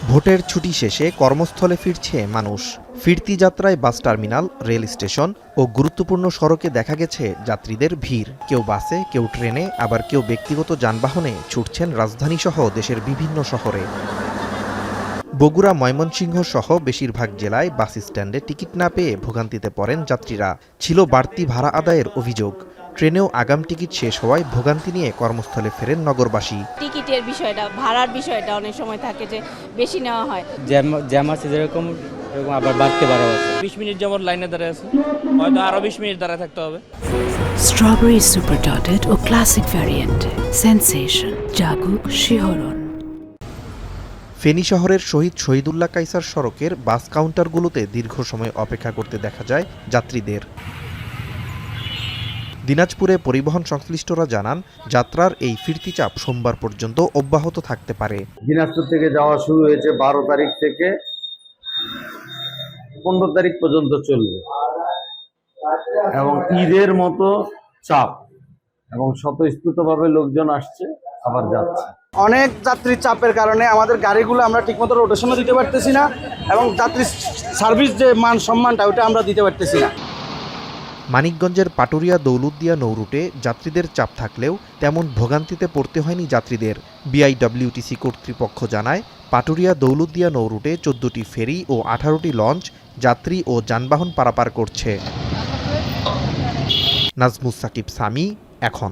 ভোটের ছুটি শেষে কর্মস্থলে ফিরছে মানুষ। ফিরতি যাত্রায় বাস টার্মিনাল, রেল স্টেশন ও গুরুত্বপূর্ণ সড়কে দেখা গেছে যাত্রীদের ভিড়। কেউ বাসে, কেউ ট্রেনে, আবার কেউ ব্যক্তিগত যানবাহনে ছুটছেন রাজধানীসহ দেশের বিভিন্ন শহরে। বগুড়া, ময়মনসিংহ সহ বেশিরভাগ জেলায় বাস স্ট্যান্ডে টিকিট না পেয়ে ভোগান্তিতে পড়েন যাত্রীরা। ছিল বাড়তি ভাড়া আদায়ের অভিযোগ। ট্রেনেও আগাম টিকিট শেষ হওয়ায় ভোগান্তি নিয়ে কর্মস্থলে ফেরেন নগরবাসী। টিকিটের বিষয়টা, ভাড়ার বিষয়টা অনেক সময় থাকে যে বেশি নেওয়া হয়। জ্যাম আছে যেরকম আবার বাড়তে পারো আছে। 20 মিনিট যেমন লাইনে দাঁড়িয়ে আছে, হয়তো আরো 20 মিনিট দাঁড়িয়ে থাকতে হবে। স্ট্রবেরি সুপার ডটেড ও ক্লাসিক ভ্যারিয়েন্টে সেন্সেশন জাগুক শিহরণ। ফেনী শহরের শহীদুল্লাহ কায়সার সড়কের বাস কাউন্টারগুলোতে দীর্ঘ সময় অপেক্ষা করতে দেখা যায় যাত্রীদের। দিনাজপুরে পরিবহন সংশ্লিষ্টরা জানান, যাত্রার এই ফিরতি চাপ সোমবার পর্যন্ত অব্যাহত থাকতে পারে। দিনাজপুর থেকে যাওয়া শুরু হয়েছে 12 তারিখ থেকে 15 তারিখ পর্যন্ত চলবে এবং ঈদের মতো চাপ এবং স্বতঃস্ফূর্তভাবে লোকজন আসছে আবার যাচ্ছে। অনেক যাত্রীর চাপের কারণে আমাদের গাড়িগুলো আমরা ঠিকমতো রোটেশনও দিতে পারতেছি না এবং যাত্রী সার্ভিস যে মান সম্মানটা ওটা আমরা দিতে পারতেছি না। মানিকগঞ্জের পাটুরিয়া দৌলতদিয়া নৌরুটে যাত্রীদের চাপ থাকলেও তেমন ভোগান্তিতে পড়তে হয়নি যাত্রীদের। বিআইডব্লিউটিসি কর্তৃপক্ষ জানায়, পাটুরিয়া দৌলতদিয়া নৌরুটে 14টি ফেরি ও 18টি লঞ্চ যাত্রী ও যানবাহন পারাপার করছে। নাজমুস সাকিব সামি, এখন।